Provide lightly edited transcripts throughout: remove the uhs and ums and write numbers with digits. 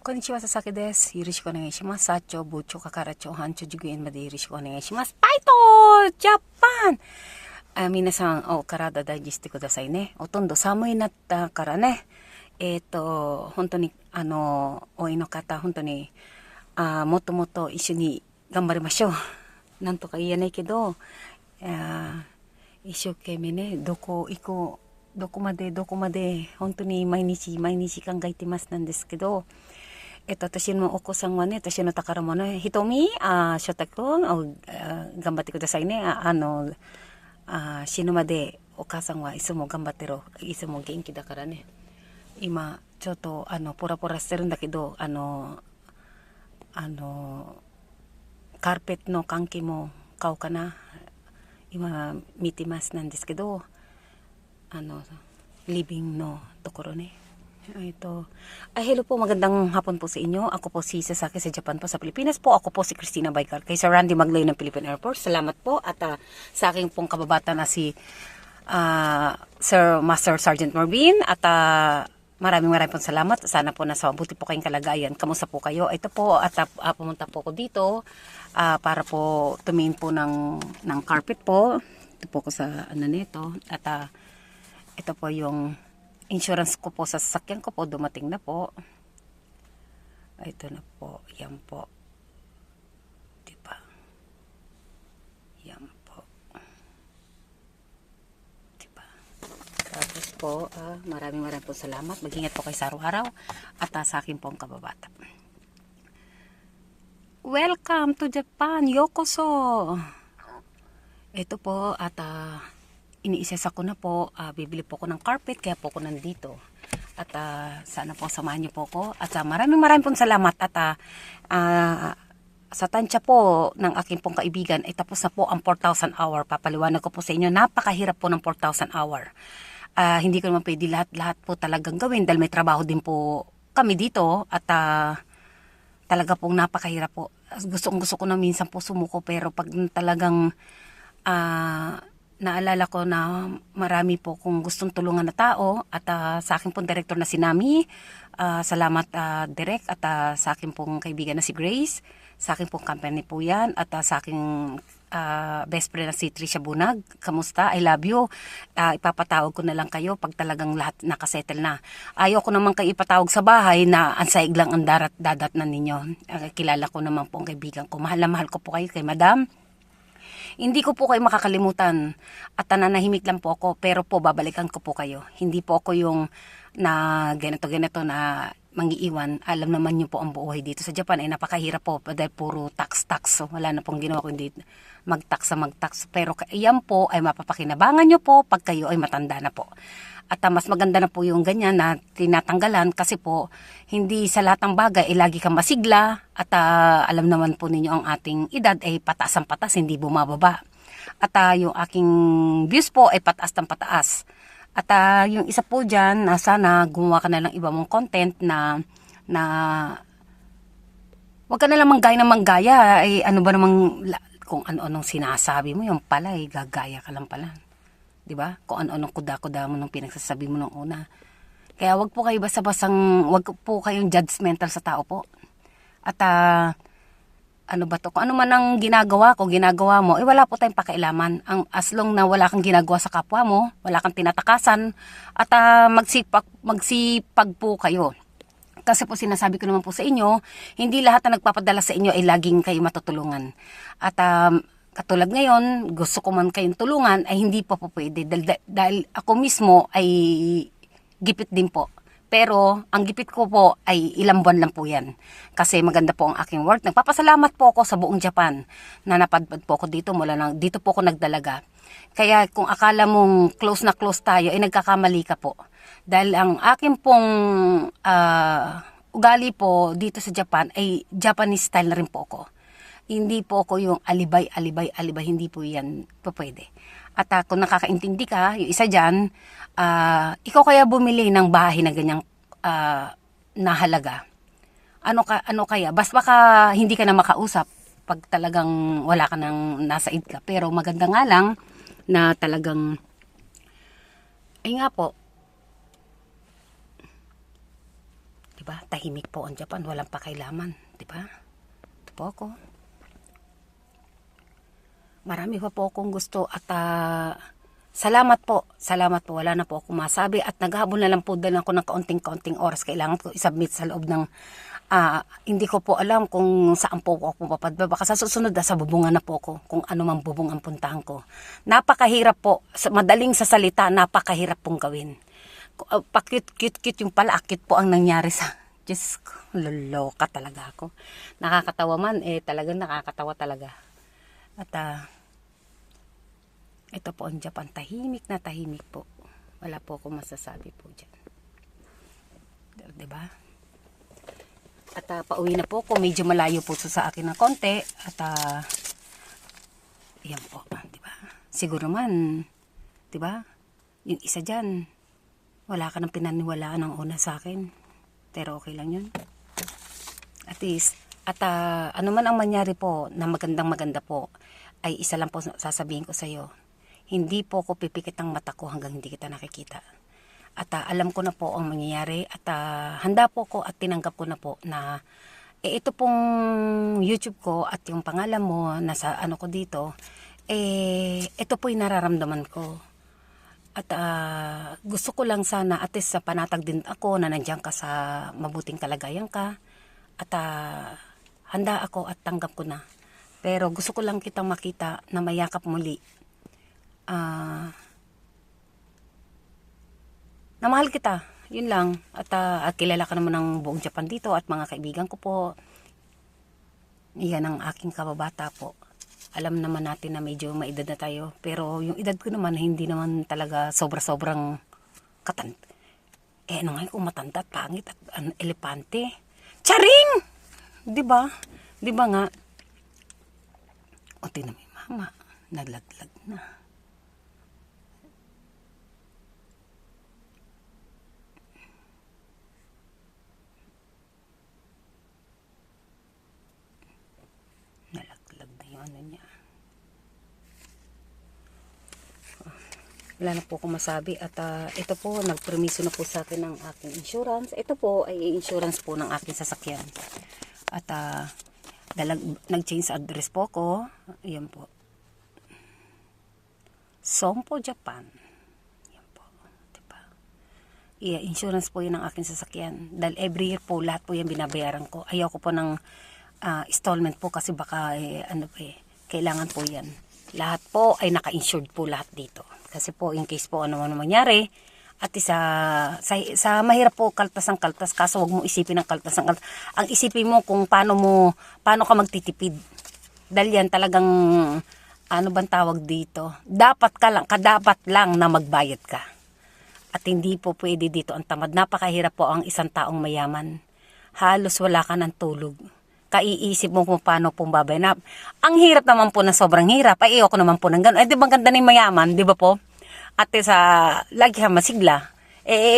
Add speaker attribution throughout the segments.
Speaker 1: Konnichiwa, Sasaki desu. Yoroshiku onegaishimasu. Sacho, bucho, kakaracho, hancho, juguin made yoroshiku onegaishimasu. Paito! Japan! 皆さん、お体大事してくださいね。ほとんど寒いなったからね。本当に、おいの方、本当に、もっともっと一緒に頑張りましょう。なんとか言えないけど、一生懸命ね、どこ行こう、どこまで、本当に毎日考えてますなんですけど、私のお子さんはね、私の宝物、ひとみ、しょたくん、頑張ってくださいね。死ぬまでお母さんはいつも頑張ってる。いつも元気だからね。今、ちょっと、ポラポラしてるんだけど、カーペットの関係も買おうかな。今、見てますなんですけど、リビングのところね。Hello po, magandang hapon po sa inyo. Ako po si Sasaki sa Japan po sa Pilipinas po. Ako po si Christina Baikar kay Sir Randy Magloy ng Philippine Air Force. Salamat po at sa aking pong kababata na si Sir Master Sergeant Marvin at maraming pong salamat. Sana po nasa mabuti po kayong kalagayan. Kamusta po kayo? Ito po at pumunta po ko dito para po tumingin po ng carpet po. Ito po ko sa nito at ito po yung insurance ko po sa sasakyan ko po, dumating na po. Ito na po, yan po. Diba? Yan po. Diba? Tapos po, maraming po salamat. Mag-ingat po kayo sa araw-araw at sa akin pong kababata. Welcome to Japan! Yokoso! Ito po at iniisesa ko na po, bibili po ko ng carpet, kaya po ko nandito. At sana po samahan niyo po ko. At maraming pong salamat. At sa tansya po ng aking pong kaibigan, ay tapos na po ang 4,000 hour. Papaliwanag ko po sa inyo, napakahirap po ng 4,000 hour. Hindi ko naman pwede lahat po talagang gawin dahil may trabaho din po kami dito. At talaga pong napakahirap po. Gusto ko na minsan po sumuko, pero pag talagang naalala ko na marami po kung gustong tulungan na tao at sa akin pong director na si Nami, salamat Direk at sa akin pong kaibigan na si Grace, sa akin pong company po yan at sa aking best friend na si Trisha Bunag, kamusta? I love you. Ipapatawag ko na lang kayo pag talagang lahat nakasettle na. Ayaw ko naman kayo ipatawag sa bahay na ansaig lang ang dadat na ninyo. Kilala ko naman po ang kaibigan ko. Mahal na mahal ko po kayo kay Madam. Hindi ko po kayo makakalimutan at nananahimik lang po ako, pero po babalikan ko po kayo. Hindi po ako yung na ganito na mangiiwan. Alam naman niyo po ang buhay dito sa Japan ay napakahirap po dahil puro tax. So wala na pong ginawa kundi magtax. Pero yan po ay mapapakinabangan niyo po pag kayo ay matanda na po. At mas maganda na po yung ganyan na tinatanggalan kasi po hindi sa lahat ng bagay ay lagi kang masigla at alam naman po ninyo ang ating edad ay pataas ang patas, hindi bumababa. At yung aking views po ay pataas ng pataas. At yung isa po dyan, sana gumawa ka na ng iba mong content na wag ka na lang manggaya. Ay ano ba namang kung ano-anong sinasabi mo, yung pala ay gagaya ka lang pala. Diba? Kung ano-anong kuda-kuda mo nung pinagsasabi mo nung una. Kaya wag po kayo wag po kayong judgmental sa tao po. At ano ba to? Kung ano man ang ginagawa mo, wala po tayong pakialaman. As long na wala kang ginagawa sa kapwa mo, wala kang tinatakasan, at magsipag po kayo. Kasi po sinasabi ko naman po sa inyo, hindi lahat na nagpapadala sa inyo ay laging kayo matutulungan. At katulad ngayon, gusto ko man kayong tulungan, ay hindi pa po pwede. Dahil ako mismo ay gipit din po. Pero, ang gipit ko po ay ilang buwan lang po yan. Kasi maganda po ang aking work. Nagpapasalamat po ako sa buong Japan na napadpad po ako dito. Dito po ako nagdalaga. Kaya kung akala mong close na close tayo, ay nagkakamali ka po. Dahil ang aking pong ugali po dito sa Japan ay Japanese style na rin po ako. Hindi po ako yung alibay, hindi po yan po pwede. At kung nakakaintindi ka, yung isa dyan, ikaw kaya bumili ng bahay na ganyang nahalaga. Ano kaya? Basta baka hindi ka na makausap pag talagang wala ka nang nasa id ka. Pero maganda nga lang na talagang, ay nga po, Diba? Tahimik po ang Japan, walang pakailaman, diba? Ito po ako. Marami pa po akong gusto at salamat po, wala na po akong masabi at naghahabol na lang po din ako ng kaunting-kaunting oras. Kailangan ko isubmit sa loob ng hindi ko po alam kung saan po ako papadba. Baka sa susunod sa bubungan na po ako kung ano mang bubong ang puntahan ko. Napakahirap po, madaling sa salita, napakahirap pong gawin. Pakit-kit yung pala, akit po ang nangyari sa Diyos ko, loloka talaga ako. Nakakatawa man, talagang nakakatawa talaga. At ito po ang Japan, tahimik na tahimik po. Wala po akong masasabi po dyan. Diba? At pauwi na po ako, medyo malayo po sa akin ng konti. At yan po, diba? Siguro man, diba? Yung isa dyan, wala ka nang pinaniwalaan ng una sa akin. Pero okay lang yun. At least, ano man ang mangyari po na maganda po, ay isa lang po sasabihin ko sa iyo. Hindi po ako pipikit ang mata ko hanggang hindi kita nakikita. At alam ko na po ang mangyayari at handa po ko at tinanggap ko na po na ito pong YouTube ko at yung pangalan mo nasa ano ko dito, ito po yung nararamdaman ko. At gusto ko lang sana at least panatag din ako na nandiyan ka sa mabuting kalagayan ka. At handa ako at tanggap ko na. Pero gusto ko lang kitang makita na mayakap muli. Na mahal kita. Yun lang. At kilala ka naman ng buong Japan dito at mga kaibigan ko po. Iyan ang aking kababata po. Alam naman natin na medyo maedad na tayo. Pero yung edad ko naman, hindi naman talaga sobra-sobrang katanda. Ano nga kung matanda at pangit at elepante. Charing! Diba? Diba nga? O tinan mo yung mama. Naglaglag na. Ano niya. Wala na po akong masabi at ito po, nagpermiso na po sa akin ng aking insurance. Ito po ay insurance po ng aking sasakyan. At nag-change address po ko. Ayan po. Sompo, Japan. Ayan po. Diba? Insurance po yun ng aking sasakyan. Dahil every year po, lahat po yan binabayaran ko. Ayaw ko po ng installment po kasi baka kailangan po yan. Lahat po ay naka-insured po lahat dito. Kasi po in case po ano man mangyari at sa mahirap po kaltas ang kaltas kaso wag mo isipin ang kaltas ang kaltas. Ang isipin mo kung paano ka magtitipid. Dahil yan talagang ano bang tawag dito? Kadapat lang na magbayad ka. At hindi po pwede dito ang tamad. Napakahirap po ang isang taong mayaman. Halos wala ka ng tulog. Kaiisip mo kung paano pong babayan. Ang hirap naman po na sobrang hirap. Ay, ayoko naman po ng gano'n. Di ba ganda ng mayaman? Di ba po? At lagi ka masigla.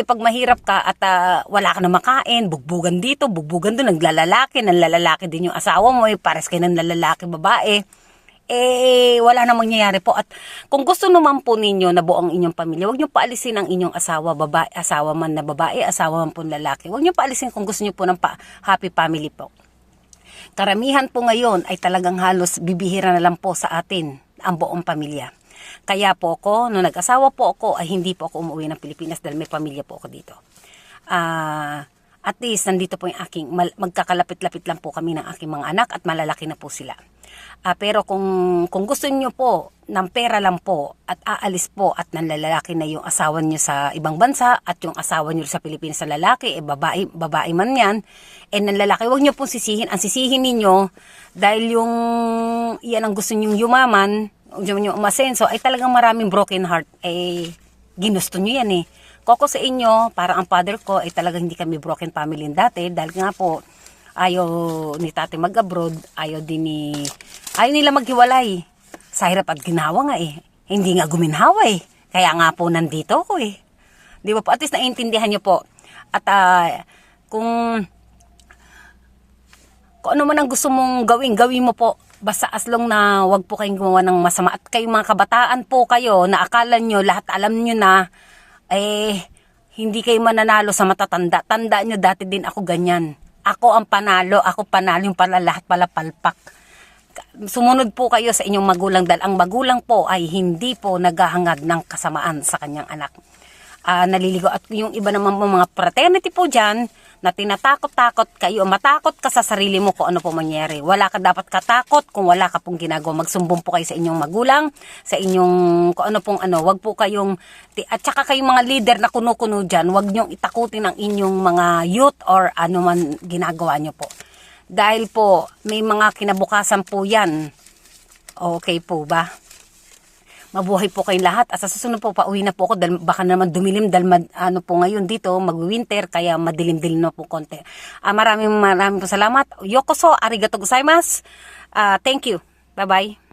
Speaker 1: Pag mahirap ka at wala ka na makain, bugbugan dito, bugbugan doon, nanlalalaki din yung asawa mo, pares kayo ng lalaki, babae. Wala na mangyayari po. At kung gusto naman po ninyo na buo ang inyong pamilya, huwag nyo paalisin ang inyong asawa, asawa man na babae, asawa man po lalaki. Huwag nyo paalisin kung gusto nyo po ng happy family po. Karamihan po ngayon ay talagang halos bibihira na lang po sa atin ang buong pamilya. Kaya po ako, nung nag-asawa po ako, ay hindi po ako umuwi ng Pilipinas dahil may pamilya po ako dito. At least, nandito po yung aking, magkakalapit-lapit lang po kami ng aking mga anak at malalaki na po sila. Pero kung gusto niyo po ng pera lang po at aalis po at nanlalaki na yung asawa niyo sa ibang bansa at yung asawa niyo sa Pilipinas sa lalaki, babae man yan, nanlalaki, huwag niyo pong sisihin. Ang sisihin niyo dahil yan ang gusto niyo yumaman, yung umasenso, ay talagang maraming broken heart, ginusto niyo yan Koko sa inyo, parang ang father ko ay talagang hindi kami broken family dati dahil nga po ayaw ni tate mag-abroad, ayaw nila maghiwalay. Sa hirap at ginawa nga Hindi nga guminhawa Kaya nga po nandito ako Di ba po? At least naiintindihan nyo po. At kung ano man ang gusto mong gawin mo po. Basta as long na wag po kayong gumawa ng masama. At kayong mga kabataan po kayo na akala nyo lahat alam nyo na Hindi kayo mananalo sa matatanda. Tandaan nyo, dati din ako ganyan. Ako ang panalo, yung pala lahat pala palpak. Sumunod po kayo sa inyong magulang dahil ang magulang po ay hindi po naghahangad ng kasamaan sa kanyang anak. Naliligo. At yung iba naman po mga fraternity po dyan, na tinatakot-takot kayo, matakot ka sa sarili mo kung ano po mangyari. Wala ka dapat katakot kung wala ka pong ginagawa. Magsumbong po kayo sa inyong magulang, sa inyong kung ano pong ano. Wag po kayong, at saka kayong mga leader na kuno-kuno dyan, wag nyong itakutin ang inyong mga youth or ano man ginagawa nyo po. Dahil po, may mga kinabukasan po yan. Okay po ba? Mabuhay po kayong lahat. At sa susunod po, pauwi na po ako dahil baka naman dumilim dahil ano po ngayon dito, mag-winter, kaya madilim-dilim na po konti. Maraming po salamat. Yokoso, arigato gozaimasu. Thank you. Bye-bye.